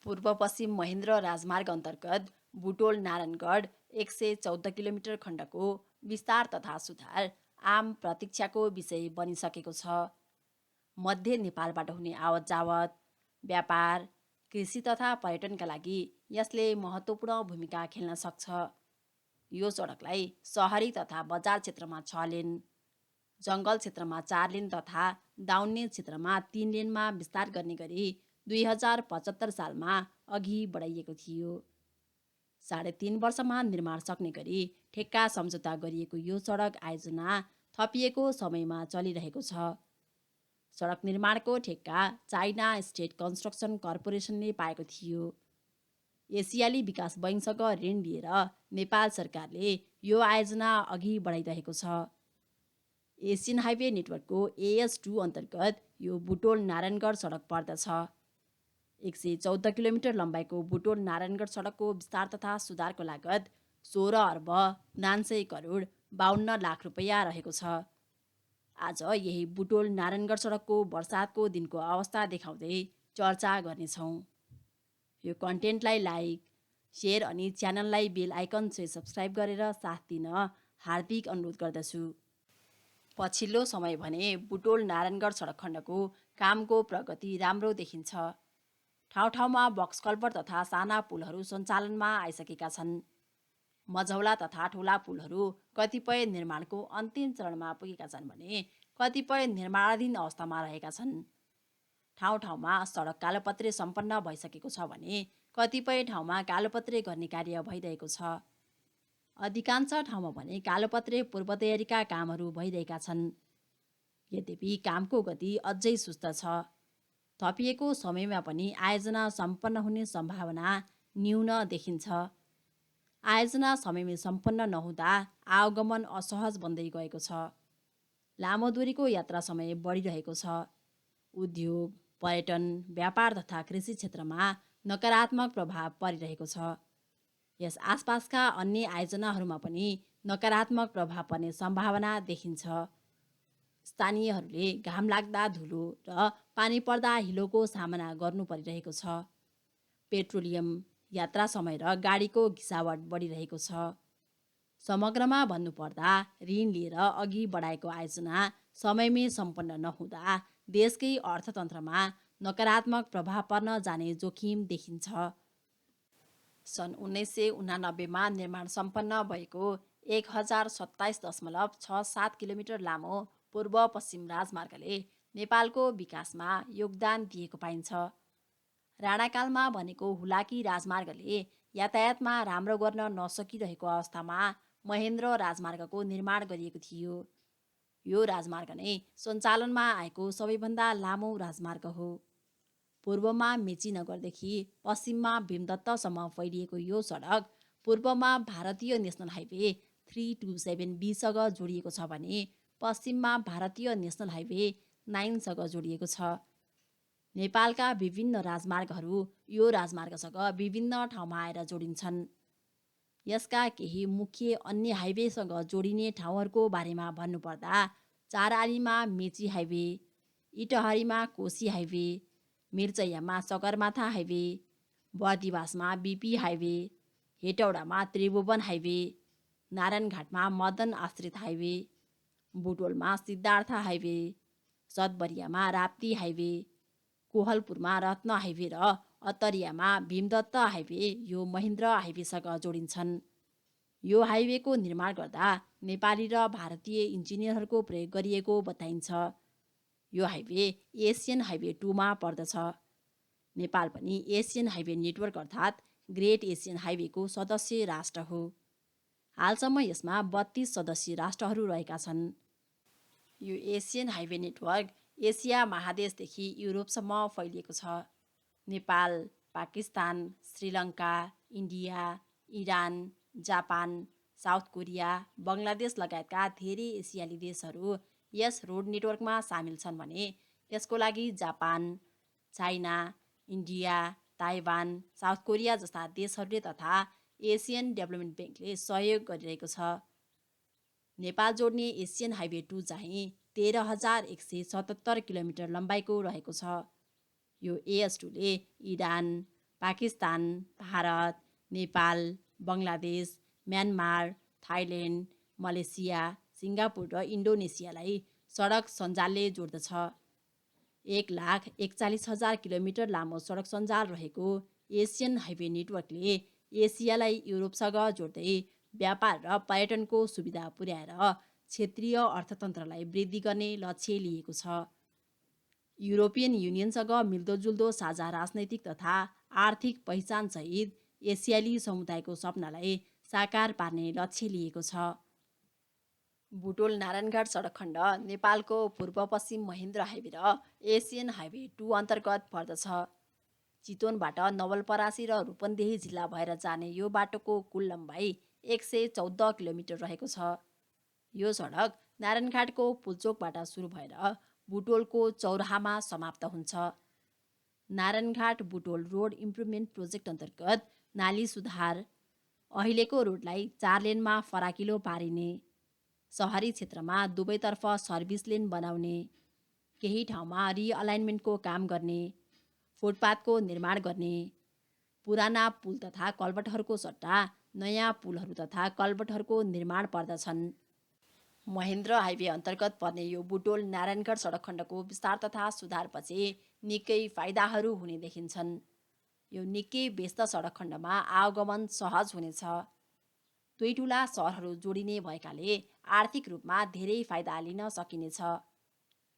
पूर्व पश्चिम महेन्द्र राजमार्ग अन्तर्गत बुटोल नारायणगढ 114 किलोमिटर खण्डको विस्तार तथा सुधार आम प्रतीक्षाको विषय बनिसकेको छ। मध्य नेपालबाट हुने आवत जावत, व्यापार, कृषि तथा पर्यटनका लागि यसले महत्त्वपूर्ण भूमिका खेल्न सक्छ। यो सडकलाई सहरी तथा बजार क्षेत्रमा 6 लेन, जङ्गल क्षेत्रमा 4 लेन तथा दाउन्ने क्षेत्रमा 3 लेनमा विस्तार गर्ने गरी 2075 सालमा अघि बढाइएको थियो। 3.5 वर्षमा निर्माण सक्ने गरी ठेक्का सम्झौता गरिएको यो सडक आयोजना थपिएको समयमा चलिरहेको छ। सडक निर्माणको ठेक्का चाइना स्टेट कन्स्ट्रक्सन कर्पोरेसनले पाएको थियो। एसियाली विकास बैङ्कसँग ऋण लिएर नेपाल सरकारले यो आयोजना अघि बढाइरहेको छ। एसियन हाइवे नेटवर्कको AS2 अन्तर्गत यो बुटोल नारायणगढ सडक पर्दछ। 114 किलोमिटर लम्बाइको बुटोल नारायणगढ सडकको विस्तार तथा सुधारको लागत 16 अर्ब 49 करोड 52 लाख रुपैयाँ रहेको छ। आज यही बुटोल नारायणगढ सडकको बर्सातको दिनको अवस्था देखाउँदै चर्चा गर्नेछौँ। यो कन्टेन्टलाई लाइक, सेयर अनि च्यानललाई बेल आइकन चाहिँ सब्सक्राइब गरेर साथ दिन हार्दिक अनुरोध गर्दछु। पछिल्लो समय भने बुटोल नारायणगढ सडक खण्डको कामको प्रगति राम्रो देखिन्छ। ठाउँ ठाउँमा बक्स कल्भर्ट तथा साना पुलहरू सञ्चालनमा आइसकेका छन्। मझौला तथा ठुला पुलहरू कतिपय निर्माणको अन्तिम चरणमा पुगेका छन् भने कतिपय निर्माणाधीन अवस्थामा रहेका छन्। ठाउँ ठाउँमा सडक कालोपत्रे सम्पन्न भइसकेको छ भने कतिपय ठाउँमा कालोपत्रे गर्ने कार्य भइरहेको छ। अधिकांश ठाउँमा भने कालोपत्रे पूर्व तयारीका कामहरू भइरहेका छन्। यद्यपि कामको गति अझै सुस्त छ। थपिएको समयमा पनि आयोजना सम्पन्न हुने सम्भावना न्यून देखिन्छ। आयोजना समयमै सम्पन्न नहुँदा आवागमन असहज बन्दै गएको छ। लामो दूरीको यात्रा समय बढिरहेको छ। उद्योग, पर्यटन, व्यापार तथा कृषि क्षेत्रमा नकारात्मक प्रभाव परिरहेको छ। यस आसपासका अन्य आयोजनाहरूमा पनि नकारात्मक प्रभाव पर्ने सम्भावना देखिन्छ। स्थानीयहरूले घाम लाग्दा धुलो र पानी पर्दा हिलोको सामना गर्नु परिरहेको छ। पेट्रोलियम, यात्रा समय र गाडीको घिसावट बढिरहेको छ। समग्रमा भन्नुपर्दा ऋण लिएर अघि बढाएको आयोजना समयमै सम्पन्न नहुँदा देशकै अर्थतन्त्रमा नकारात्मक प्रभाव पर्न जाने जोखिम देखिन्छ। सन् 1989मा निर्माण सम्पन्न भएको 1027.67 किलोमिटर लामो पूर्व पश्चिम राजमार्गले नेपालको विकासमा योगदान दिएको पाइन्छ। राणाकालमा बनेको हुलाकी राजमार्गले यातायातमा राम्रो गर्न नसकिरहेको अवस्थामा महेन्द्र राजमार्गको निर्माण गरिएको थियो। यो राजमार्ग नै सञ्चालनमा आएको सबैभन्दा लामो राजमार्ग हो। पूर्वमा मेचीनगरदेखि पश्चिममा भीमदत्तसम्म फैलिएको यो सडक पूर्वमा भारतीय नेसनल हाइवे 327B सँग जोडिएको छ भने पश्चिममा भारतीय नेसनल हाइवे 9सँग जोडिएको छ। नेपालका विभिन्न राजमार्गहरू यो राजमार्गसँग विभिन्न ठाउँमा आएर जोडिन्छन्। यसका केही मुख्य अन्य हाइवेसँग जोडिने ठाउँहरूको बारेमा भन्नुपर्दा चारआलीमा मेची हाइवे, इटहरीमा कोशी हाइवे, मिर्चैयामा सगरमाथा हाइवे, बर्दिवासमा BP हाइवे, हेटौडामा त्रिभुवन हाइवे, नारायणघाटमा मदन आश्रित हाइवे, बुटोलमा सिद्धार्थ हाइवे, सतबरियामा राप्ती हाइवे, कोहलपुरमा रत्न हाइवे र अत्तरियामा भीमदत्त हाइवे यो महेन्द्र हाइवेसँग जोडिन्छन्। यो हाइवेको निर्माण गर्दा नेपाली र भारतीय इन्जिनियरहरूको प्रयोग गरिएको बताइन्छ। यो हाइवे एसियन हाइवे 2मा पर्दछ। नेपाल पनि एसियन हाइवे नेटवर्क अर्थात् ग्रेट एसियन हाइवेको सदस्य राष्ट्र हो। हालसम्म यसमा 32 सदस्य राष्ट्रहरू रहेका छन्। यो एसियन हाइवे नेटवर्क एसिया महादेशदेखि युरोपसम्म फैलिएको छ। Nepal, Pakistan, Sri Lanka, India, Iran, Japan, south Korea, Bangladesh लगायतका धेरै एसियाली देशहरू यस रोड नेटवर्कमा सामेल छन् भने यसको लागि Japan, China, India, Taiwan, south Korea जस्ता देशहरूले तथा एसियन डेभलपमेन्ट ब्याङ्कले सहयोग गरिरहेको छ। नेपाल जोड्ने एसियन हाइवे 2 चाहिँ 13,177 किलोमिटर लम्बाइको रहेको छ। यो AS2ले Iran, Pakistan, Bharat, Nepal, Bangladesh, Myanmar, Thailand, Malaysia, Singapore र इन्डोनेसियालाई सडक सञ्जालले जोड्दछ। 1,41,000 किलोमिटर लामो सडक सञ्जाल रहेको एसियन हाइवे नेटवर्कले एसियालाई युरोपसँग जोड्दै व्यापार र पर्यटनको सुविधा पुर्याएर क्षेत्रीय अर्थतन्त्रलाई वृद्धि गर्ने लक्ष्य लिएको छ। युरोपियन युनियनसँग मिल्दोजुल्दो साझा राजनैतिक तथा आर्थिक पहिचानसहित एसियाली समुदायको सपनालाई साकार पार्ने लक्ष्य लिएको छ। बुटोल नारायणघाट सडक खण्ड नेपालको पूर्व-पश्चिम महेन्द्र हाइवे र एसियन हाइवे 2 अन्तर्गत पर्दछ। चितवनबाट नवलपरासी र रूपन्देही जिल्ला भएर जाने यो बाटोको कुल लम्बाइ 114 किलोमिटर रहेको छ। यो सडक नारायणघाटको पुल्चोकबाट सुरु भएर बुटोलको चौराहामा समाप्त हुन्छ। Narayanghat Butwal road improvement project अन्तर्गत नाली सुधार, अहिलेको रोडलाई 4 लेनमा फराकिलो पारिने, सहरी क्षेत्रमा दुवैतर्फ सर्भिस लेन बनाउने, केही ठाउँमा रिअलाइनमेन्टको काम गर्ने, फुटपाथको निर्माण गर्ने, पुराना पुल तथा कल्भर्टहरूको सट्टा नयाँ पुलहरू तथा कल्भर्टहरूको निर्माण पर्दछन्। महेन्द्र हाइवे अन्तर्गत पर्ने यो बुटोल नारायणघाट सडक खण्डको विस्तार तथा सुधारपछि निकै फाइदाहरू हुने देखिन्छन्। यो निकै व्यस्त सडक खण्डमा आवागमन सहज हुनेछ। दुई ठुला सहरहरू जोडिने भएकाले आर्थिक रूपमा धेरै फाइदा लिन सकिनेछ।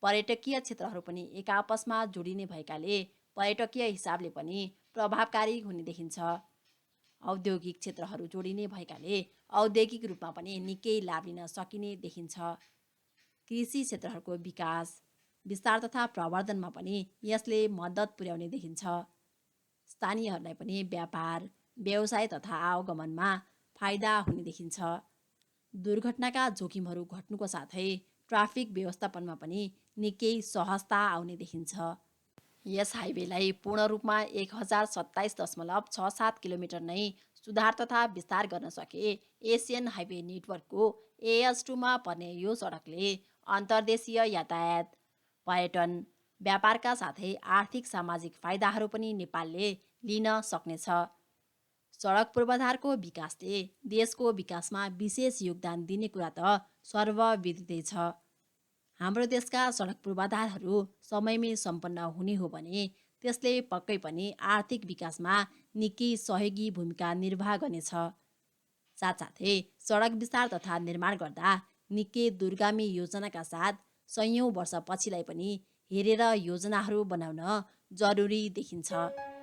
पर्यटकीय क्षेत्रहरू पनि एक आपसमा जोडिने भएकाले पर्यटकीय हिसाबले पनि प्रभावकारी हुने देखिन्छ। औद्योगिक क्षेत्रहरू जोडिने भएकाले औद्योगिक रूपमा पनि निकै लाभ लिन सकिने देखिन्छ। कृषि क्षेत्रहरूको विकास, विस्तार तथा प्रवर्धनमा पनि यसले मद्दत पुर्याउने देखिन्छ। स्थानीयहरूलाई पनि व्यापार, व्यवसाय तथा आवागमनमा फाइदा हुने देखिन्छ। दुर्घटनाका जोखिमहरू घट्नुको साथै ट्राफिक व्यवस्थापनमा पनि निकै सहजता आउने देखिन्छ। यस हाइवेलाई पूर्ण रूपमा 1027.67 किलोमिटर नै सुधार तथा विस्तार गर्न सके एसियन हाइवे नेटवर्कको AS2 पर्ने यो सडकले अन्तर्देशीय यातायात, पर्यटन, व्यापारका साथै आर्थिक सामाजिक फाइदाहरू पनि नेपालले लिन सक्नेछ। सडक पूर्वाधारको विकासले देशको विकासमा विशेष योगदान दिने कुरा त सर्वविदितै छ। हाम्रो देशका सडक पूर्वाधारहरू समयमै सम्पन्न हुने हो भने त्यसले पक्कै पनि आर्थिक विकासमा निकै सहयोगी भूमिका निर्वाह गर्नेछ। साथसाथै सडक विस्तार तथा निर्माण गर्दा निकै दूरगामी योजनाका साथ सयौं वर्ष पछिलाई पनि हेरेर योजनाहरू बनाउन जरुरी देखिन्छ।